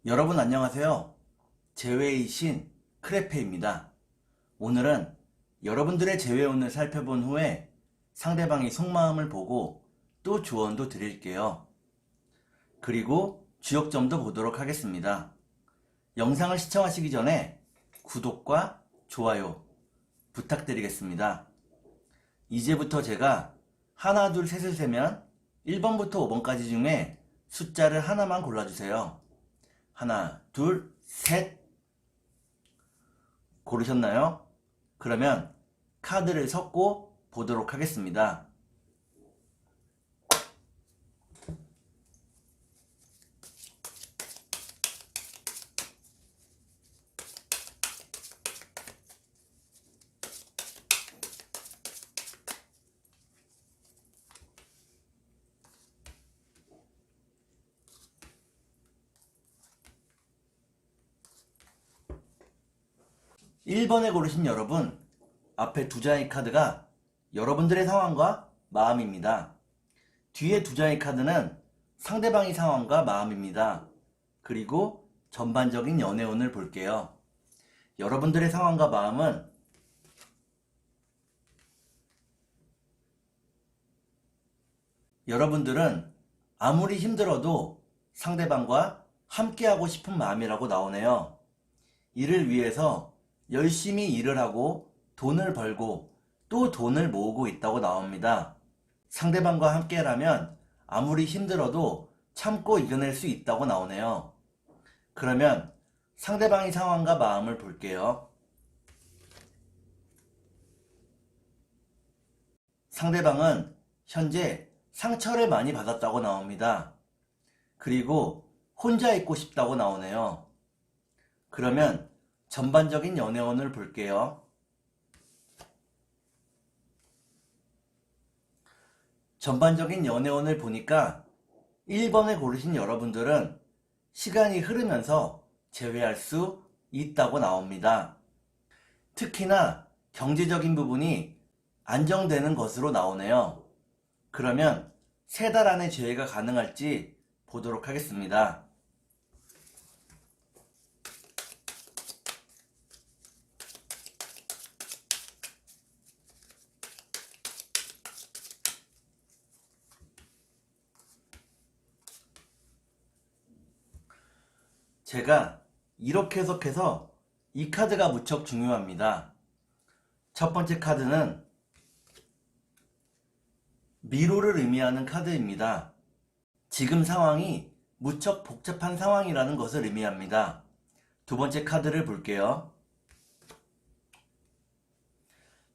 여러분 안녕하세요. 재회의 신 크레페입니다. 오늘은 여러분들의 재회운을 살펴본 후에 상대방의 속마음을 보고 또 조언도 드릴게요. 그리고 주역점도 보도록 하겠습니다. 영상을 시청하시기 전에 구독과 좋아요 부탁드리겠습니다. 이제부터 제가 하나, 둘, 셋을 세면 1번부터 5번까지 중에 숫자를 하나만 골라주세요. 하나, 둘, 셋. 고르셨나요? 그러면 카드를 섞고 보도록 하겠습니다. 1번에 고르신 여러분, 앞에 두 장의 카드가 여러분들의 상황과 마음입니다. 뒤에 두 장의 카드는 상대방의 상황과 마음입니다. 그리고 전반적인 연애운을 볼게요. 여러분들의 상황과 마음은 여러분들은 아무리 힘들어도 상대방과 함께하고 싶은 마음이라고 나오네요. 이를 위해서 열심히 일을 하고 돈을 벌고 또 돈을 모으고 있다고 나옵니다. 상대방과 함께라면 아무리 힘들어도 참고 이겨낼 수 있다고 나오네요. 그러면 상대방의 상황과 마음을 볼게요. 상대방은 현재 상처를 많이 받았다고 나옵니다. 그리고 혼자 있고 싶다고 나오네요. 그러면 전반적인 연애운을 볼게요. 전반적인 연애운을 보니까 1번을 고르신 여러분들은 시간이 흐르면서 재회할 수 있다고 나옵니다. 특히나 경제적인 부분이 안정되는 것으로 나오네요. 그러면 3달 안에 재회가 가능할지 보도록 하겠습니다. 제가 이렇게 해석해서 이 카드가 무척 중요합니다. 첫 번째 카드는 미로를 의미하는 카드입니다. 지금 상황이 무척 복잡한 상황이라는 것을 의미합니다. 두 번째 카드를 볼게요.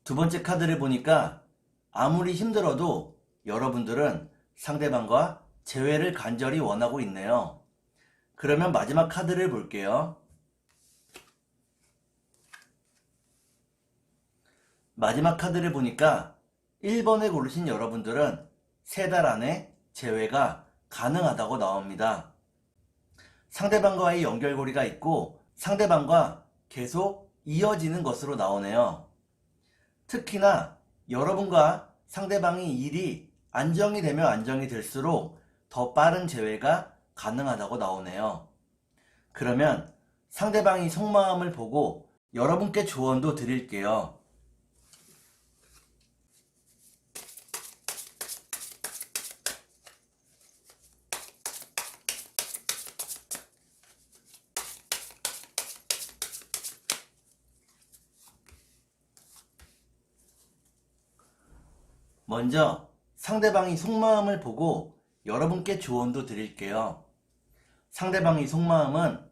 두 번째 카드를 보니까 아무리 힘들어도 여러분들은 상대방과 재회를 간절히 원하고 있네요. 그러면 마지막 카드를 볼게요. 마지막 카드를 보니까 1번을 고르신 여러분들은 3달 안에 재회가 가능하다고 나옵니다. 상대방과의 연결고리가 있고 상대방과 계속 이어지는 것으로 나오네요. 특히나 여러분과 상대방의 일이 안정이 되면 안정이 될수록 더 빠른 재회가 가능하다고 나오네요. 그러면 상대방의 속마음을 보고 여러분께 조언도 드릴게요. 먼저 상대방의 속마음을 보고 여러분께 조언도 드릴게요. 상대방의 속마음은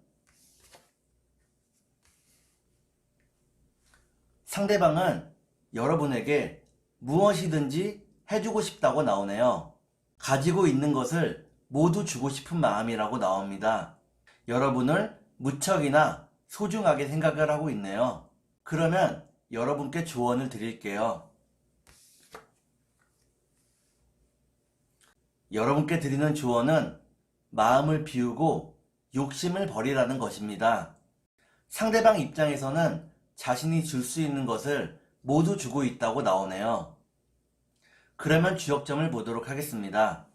상대방은 여러분에게 무엇이든지 해주고 싶다고 나오네요. 가지고 있는 것을 모두 주고 싶은 마음이라고 나옵니다. 여러분을 무척이나 소중하게 생각을 하고 있네요. 그러면 여러분께 조언을 드릴게요. 여러분께 드리는 조언은 마음을 비우고 욕심을 버리라는 것입니다. 상대방 입장에서는 자신이 줄 수 있는 것을 모두 주고 있다고 나오네요. 그러면 주역점을 보도록 하겠습니다.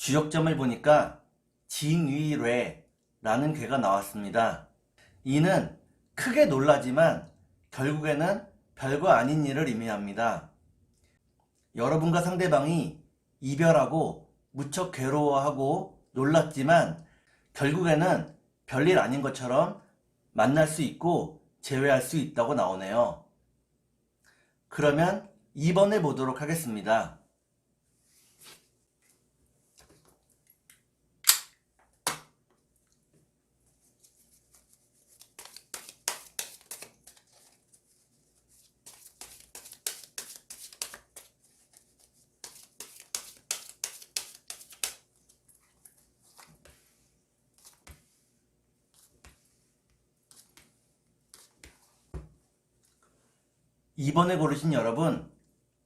주역점을 보니까 진위례라는 괴가 나왔습니다. 이는 크게 놀라지만 결국에는 별거 아닌 일을 의미합니다. 여러분과 상대방이 이별하고 무척 괴로워하고 놀랐지만 결국에는 별일 아닌 것처럼 만날 수 있고 재회할 수 있다고 나오네요. 그러면 2번을 보도록 하겠습니다. 이번에 고르신 여러분,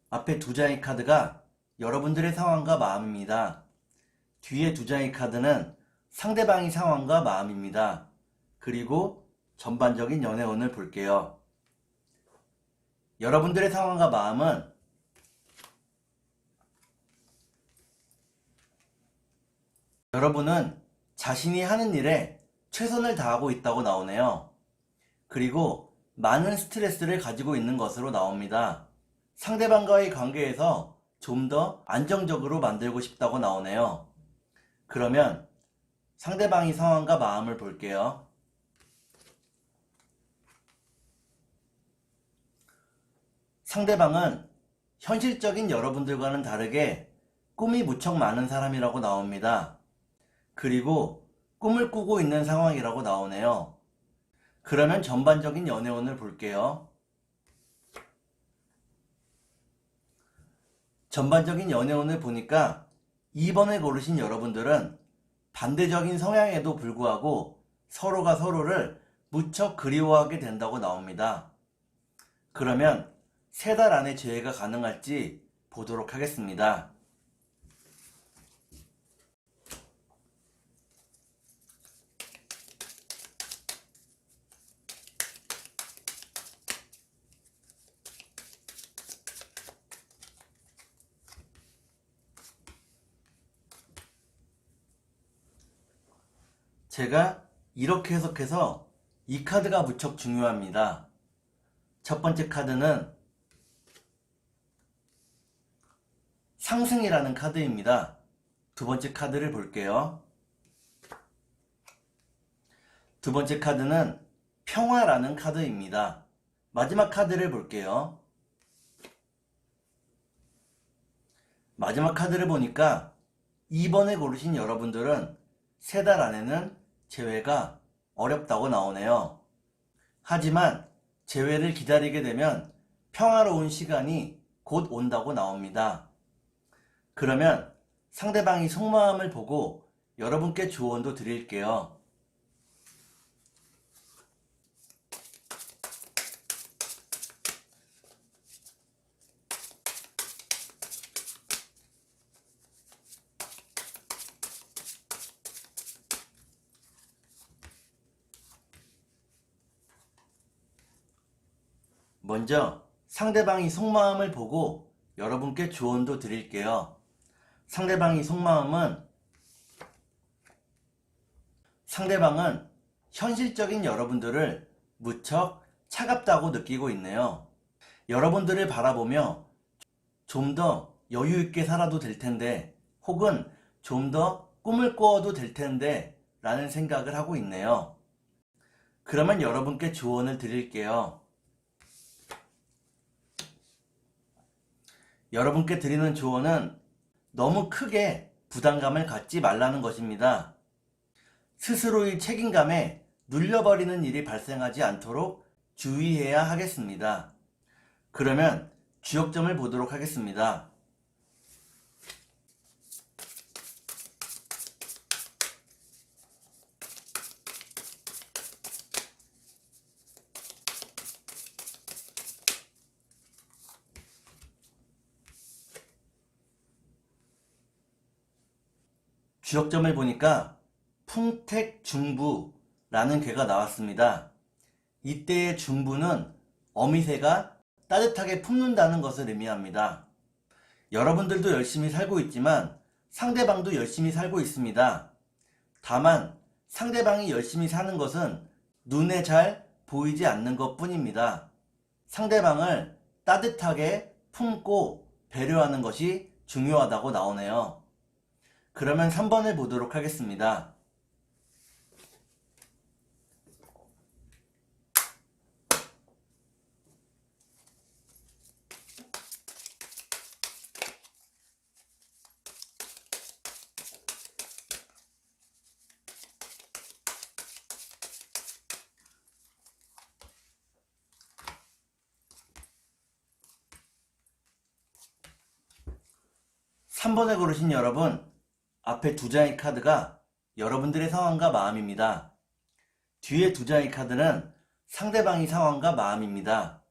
앞에 두 장의 카드가 여러분들의 상황과 마음입니다. 뒤에 두 장의 카드는 상대방의 상황과 마음입니다. 그리고 전반적인 연애운을 볼게요. 여러분들의 상황과 마음은 여러분은 자신이 하는 일에 최선을 다하고 있다고 나오네요. 그리고 많은 스트레스를 가지고 있는 것으로 나옵니다. 상대방과의 관계에서 좀 더 안정적으로 만들고 싶다고 나오네요. 그러면 상대방의 상황과 마음을 볼게요. 상대방은 현실적인 여러분들과는 다르게 꿈이 무척 많은 사람이라고 나옵니다. 그리고 꿈을 꾸고 있는 상황이라고 나오네요. 그러면 전반적인 연애운을 볼게요. 전반적인 연애운을 보니까 2번을 고르신 여러분들은 반대적인 성향에도 불구하고 서로가 서로를 무척 그리워하게 된다고 나옵니다. 그러면 3달 안에 재회가 가능할지 보도록 하겠습니다. 제가 이렇게 해석해서 이 카드가 무척 중요합니다. 첫 번째 카드는 상승이라는 카드입니다. 두 번째 카드를 볼게요. 두 번째 카드는 평화라는 카드입니다. 마지막 카드를 볼게요. 마지막 카드를 보니까 2번에 고르신 여러분들은 3달 안에는 재회가 어렵다고 나오네요. 하지만 재회를 기다리게 되면 평화로운 시간이 곧 온다고 나옵니다. 그러면 상대방이 속마음을 보고 여러분께 조언도 드릴게요. 먼저 상대방이 속마음을 보고 여러분께 조언도 드릴게요. 상대방의 속마음은 상대방은 현실적인 여러분들을 무척 차갑다고 느끼고 있네요. 여러분들을 바라보며 좀 더 여유 있게 살아도 될 텐데 혹은 좀 더 꿈을 꾸어도 될 텐데 라는 생각을 하고 있네요. 그러면 여러분께 조언을 드릴게요. 여러분께 드리는 조언은 너무 크게 부담감을 갖지 말라는 것입니다. 스스로의 책임감에 눌려버리는 일이 발생하지 않도록 주의해야 하겠습니다. 그러면 주역점을 보도록 하겠습니다. 주역점을 보니까 풍택중부라는 괴가 나왔습니다. 이때의 중부는 어미새가 따뜻하게 품는다는 것을 의미합니다. 여러분들도 열심히 살고 있지만 상대방도 열심히 살고 있습니다. 다만 상대방이 열심히 사는 것은 눈에 잘 보이지 않는 것 뿐입니다. 상대방을 따뜻하게 품고 배려하는 것이 중요하다고 나오네요. 그러면 3번을 보도록 하겠습니다. 3번을 고르신 여러분, 앞에 두 장의 카드가 여러분들의 상황과 마음입니다. 뒤에 두 장의 카드는 상대방의 상황과 마음입니다.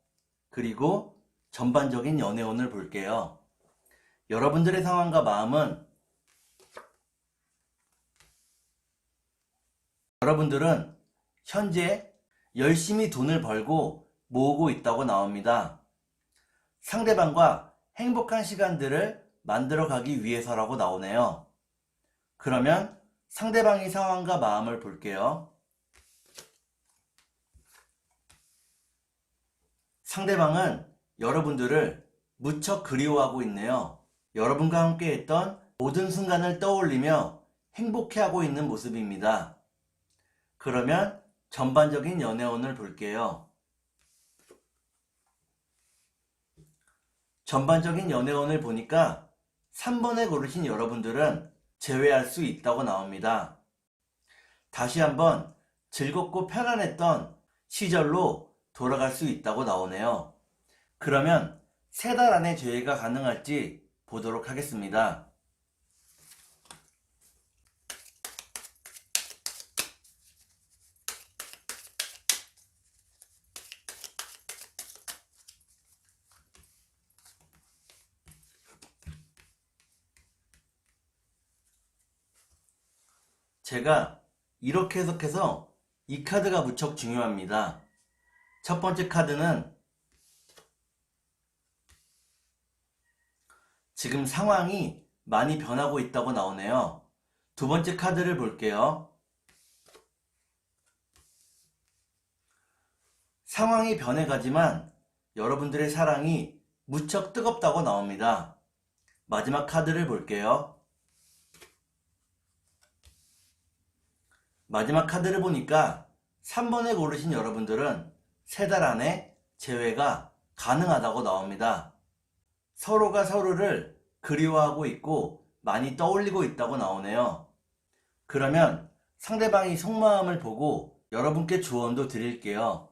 그리고 전반적인 연애운을 볼게요. 여러분들의 상황과 마음은 여러분들은 현재 열심히 돈을 벌고 모으고 있다고 나옵니다. 상대방과 행복한 시간들을 만들어 가기 위해서라고 나오네요. 그러면 상대방의 상황과 마음을 볼게요. 상대방은 여러분들을 무척 그리워하고 있네요. 여러분과 함께 했던 모든 순간을 떠올리며 행복해하고 있는 모습입니다. 그러면 전반적인 연애운을 볼게요. 전반적인 연애운을 보니까 3번에 고르신 여러분들은 제외할 수 있다고 나옵니다. 다시 한번 즐겁고 편안했던 시절로 돌아갈 수 있다고 나오네요. 그러면 3달 안에 제외가 가능할지 보도록 하겠습니다. 제가 이렇게 해석해서 이 카드가 무척 중요합니다. 첫 번째 카드는 지금 상황이 많이 변하고 있다고 나오네요. 두 번째 카드를 볼게요. 상황이 변해가지만 여러분들의 사랑이 무척 뜨겁다고 나옵니다. 마지막 카드를 볼게요. 마지막 카드를 보니까 3번에 고르신 여러분들은 3달 안에 재회가 가능하다고 나옵니다. 서로가 서로를 그리워하고 있고 많이 떠올리고 있다고 나오네요. 그러면 상대방이 속마음을 보고 여러분께 조언도 드릴게요.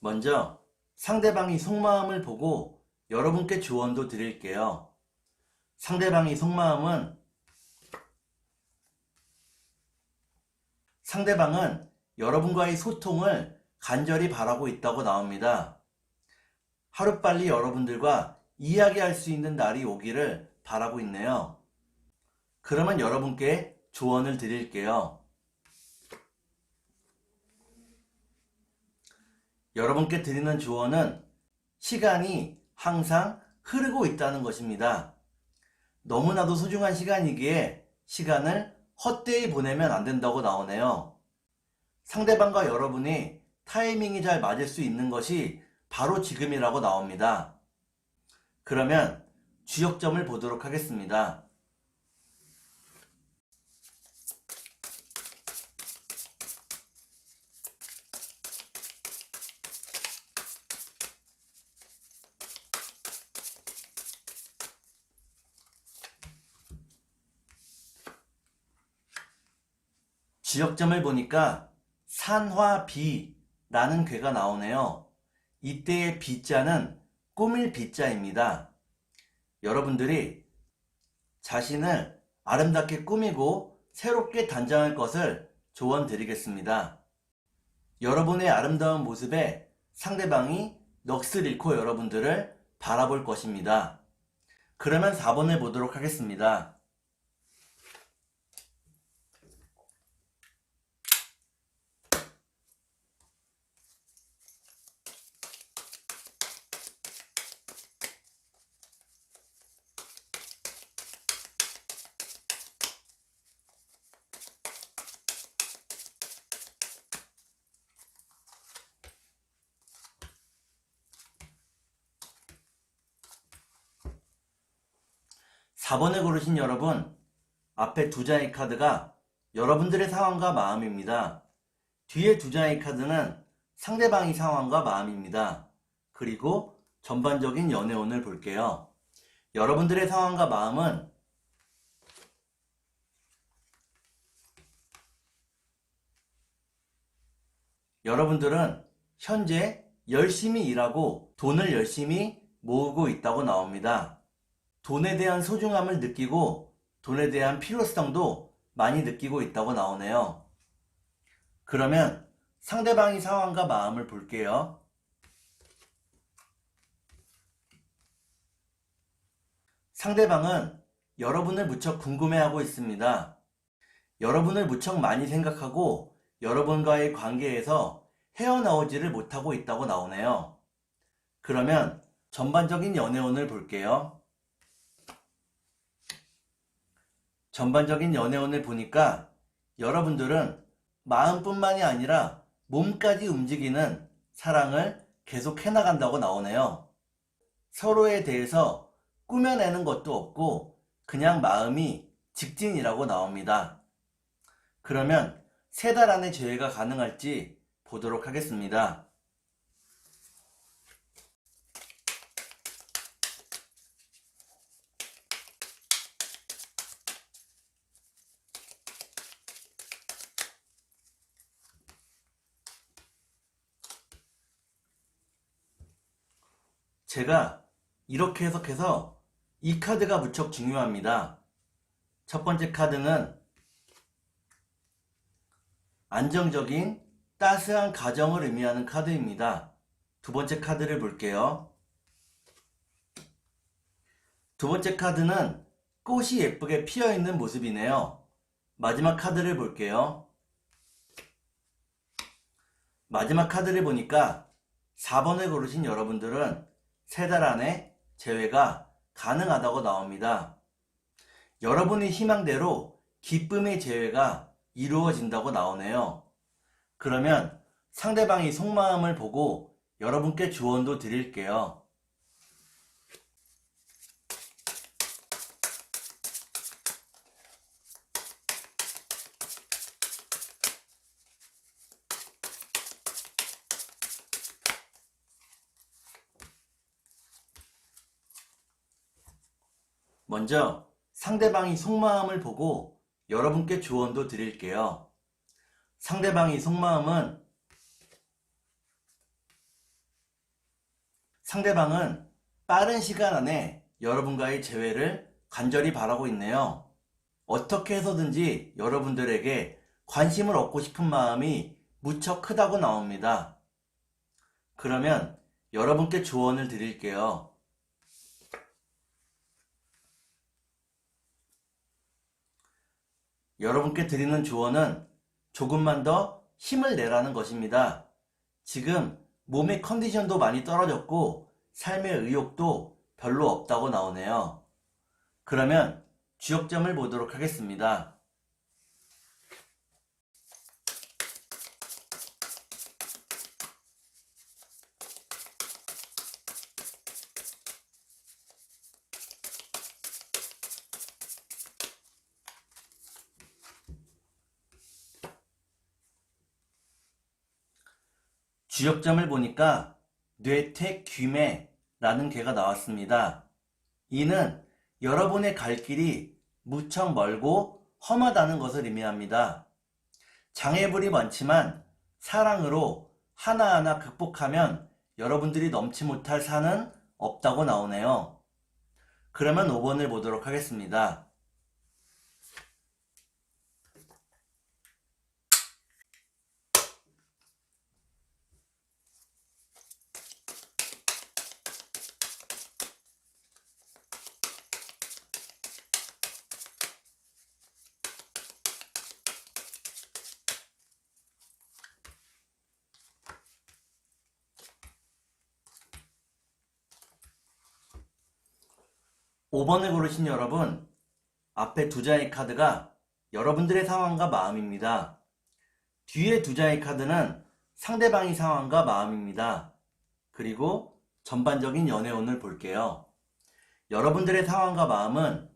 먼저 상대방이 속마음을 보고 여러분께 조언도 드릴게요. 상대방의 속마음은 상대방은 여러분과의 소통을 간절히 바라고 있다고 나옵니다. 하루빨리 여러분들과 이야기할 수 있는 날이 오기를 바라고 있네요. 그러면 여러분께 조언을 드릴게요. 여러분께 드리는 조언은 시간이 항상 흐르고 있다는 것입니다. 너무나도 소중한 시간이기에 시간을 헛되이 보내면 안 된다고 나오네요. 상대방과 여러분이 타이밍이 잘 맞을 수 있는 것이 바로 지금이라고 나옵니다. 그러면 주역점을 보도록 하겠습니다. 지역점을 보니까 산화비라는 괴가 나오네요. 이때의 비자는 꾸밀 비자입니다. 여러분들이 자신을 아름답게 꾸미고 새롭게 단장할 것을 조언드리겠습니다. 여러분의 아름다운 모습에 상대방이 넋을 잃고 여러분들을 바라볼 것입니다. 그러면 4번을 보도록 하겠습니다. 4번을 고르신 여러분, 앞에 두 장의 카드가 여러분들의 상황과 마음입니다. 뒤에 두 장의 카드는 상대방의 상황과 마음입니다. 그리고 전반적인 연애운을 볼게요. 여러분들의 상황과 마음은 여러분들은 현재 열심히 일하고 돈을 열심히 모으고 있다고 나옵니다. 돈에 대한 소중함을 느끼고 돈에 대한 필요성도 많이 느끼고 있다고 나오네요. 그러면 상대방의 상황과 마음을 볼게요. 상대방은 여러분을 무척 궁금해하고 있습니다. 여러분을 무척 많이 생각하고 여러분과의 관계에서 헤어나오지를 못하고 있다고 나오네요. 그러면 전반적인 연애운을 볼게요. 전반적인 연애운을 보니까 여러분들은 마음뿐만이 아니라 몸까지 움직이는 사랑을 계속 해나간다고 나오네요. 서로에 대해서 꾸며내는 것도 없고 그냥 마음이 직진이라고 나옵니다. 그러면 3달 안에 재회가 가능할지 보도록 하겠습니다. 제가 이렇게 해석해서 이 카드가 무척 중요합니다. 첫 번째 카드는 안정적인 따스한 가정을 의미하는 카드입니다. 두 번째 카드를 볼게요. 두 번째 카드는 꽃이 예쁘게 피어있는 모습이네요. 마지막 카드를 볼게요. 마지막 카드를 보니까 4번을 고르신 여러분들은 3달 안에 재회가 가능하다고 나옵니다. 여러분의 희망대로 기쁨의 재회가 이루어진다고 나오네요. 그러면 상대방의 속마음을 보고 여러분께 조언도 드릴게요. 먼저 상대방의 속마음을 보고 여러분께 조언도 드릴게요. 상대방의 속마음은 상대방은 빠른 시간 안에 여러분과의 재회를 간절히 바라고 있네요. 어떻게 해서든지 여러분들에게 관심을 얻고 싶은 마음이 무척 크다고 나옵니다. 그러면 여러분께 조언을 드릴게요. 여러분께 드리는 조언은 조금만 더 힘을 내라는 것입니다. 지금 몸의 컨디션도 많이 떨어졌고 삶의 의욕도 별로 없다고 나오네요. 그러면 주역점을 보도록 하겠습니다. 주역점을 보니까 뇌택귀매라는 개가 나왔습니다. 이는 여러분의 갈 길이 무척 멀고 험하다는 것을 의미합니다. 장애물이 많지만 사랑으로 하나하나 극복하면 여러분들이 넘지 못할 산은 없다고 나오네요. 그러면 5번을 보도록 하겠습니다. 5번을 고르신 여러분, 앞에 두 장의 카드가 여러분들의 상황과 마음입니다. 뒤에 두 장의 카드는 상대방의 상황과 마음입니다. 그리고 전반적인 연애운을 볼게요. 여러분들의 상황과 마음은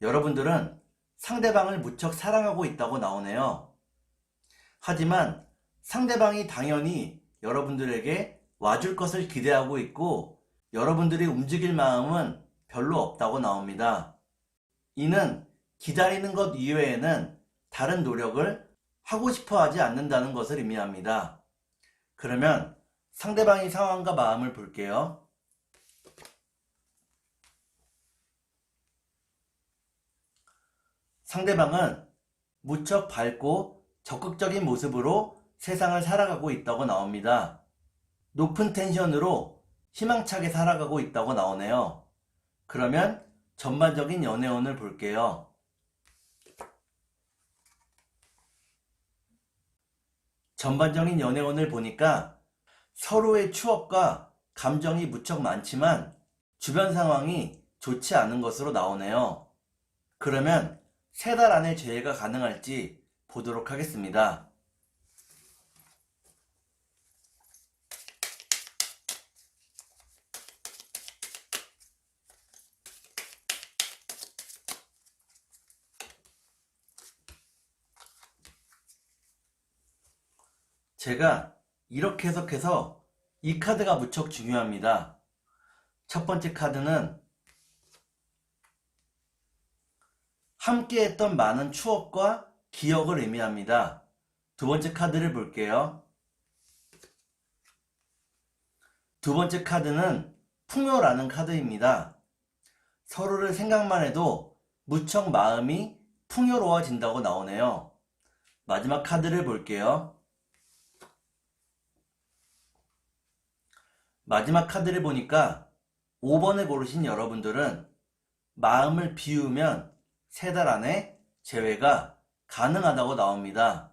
여러분들은 상대방을 무척 사랑하고 있다고 나오네요. 하지만 상대방이 당연히 여러분들에게 와줄 것을 기대하고 있고 여러분들이 움직일 마음은 별로 없다고 나옵니다. 이는 기다리는 것 이외에는 다른 노력을 하고 싶어 하지 않는다는 것을 의미합니다. 그러면 상대방의 상황과 마음을 볼게요. 상대방은 무척 밝고 적극적인 모습으로 세상을 살아가고 있다고 나옵니다. 높은 텐션으로 희망차게 살아가고 있다고 나오네요. 그러면 전반적인 연애운을 볼게요. 전반적인 연애운을 보니까 서로의 추억과 감정이 무척 많지만 주변 상황이 좋지 않은 것으로 나오네요. 그러면 3달 안에 재회가 가능할지 보도록 하겠습니다. 제가 이렇게 해석해서 이 카드가 무척 중요합니다. 첫 번째 카드는 함께했던 많은 추억과 기억을 의미합니다. 두 번째 카드를 볼게요. 두 번째 카드는 풍요라는 카드입니다. 서로를 생각만 해도 무척 마음이 풍요로워진다고 나오네요. 마지막 카드를 볼게요. 마지막 카드를 보니까 5번을 고르신 여러분들은 마음을 비우면 3달 안에 재회가 가능하다고 나옵니다.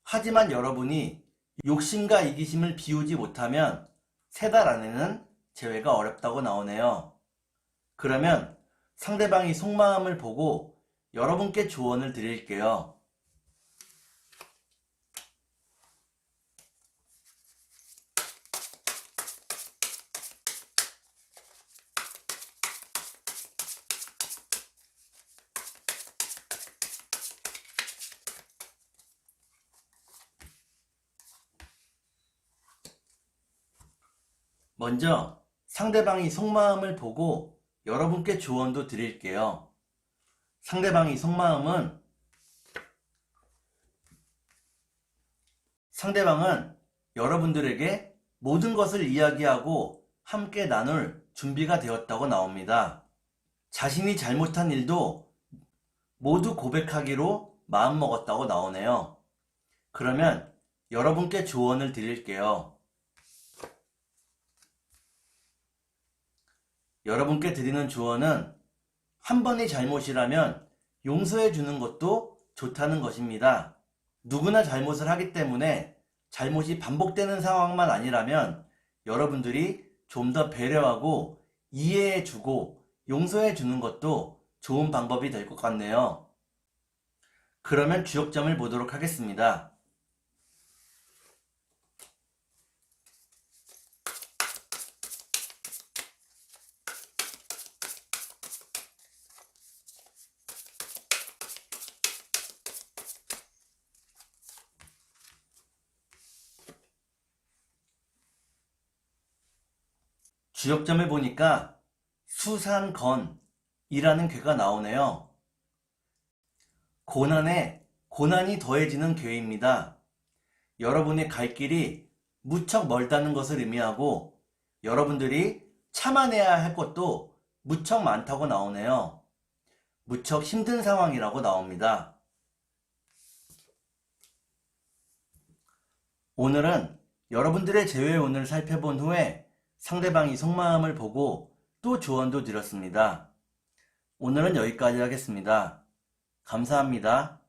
하지만 여러분이 욕심과 이기심을 비우지 못하면 3달 안에는 재회가 어렵다고 나오네요. 그러면 상대방이 속마음을 보고 여러분께 조언을 드릴게요. 먼저 상대방이 속마음을 보고 여러분께 조언도 드릴게요. 상대방의 속마음은 상대방은 여러분들에게 모든 것을 이야기하고 함께 나눌 준비가 되었다고 나옵니다. 자신이 잘못한 일도 모두 고백하기로 마음먹었다고 나오네요. 그러면 여러분께 조언을 드릴게요. 여러분께 드리는 조언은 한 번의 잘못이라면 용서해 주는 것도 좋다는 것입니다. 누구나 잘못을 하기 때문에 잘못이 반복되는 상황만 아니라면 여러분들이 좀 더 배려하고 이해해 주고 용서해 주는 것도 좋은 방법이 될 것 같네요. 그러면 주역점을 보도록 하겠습니다. 주역점을 보니까 수산건이라는 괴가 나오네요. 고난에 고난이 더해지는 괴입니다. 여러분의 갈 길이 무척 멀다는 것을 의미하고 여러분들이 참아내야 할 것도 무척 많다고 나오네요. 무척 힘든 상황이라고 나옵니다. 오늘은 여러분들의 재회운을 살펴본 후에 상대방이 속마음을 보고 또 조언도 드렸습니다. 오늘은 여기까지 하겠습니다. 감사합니다.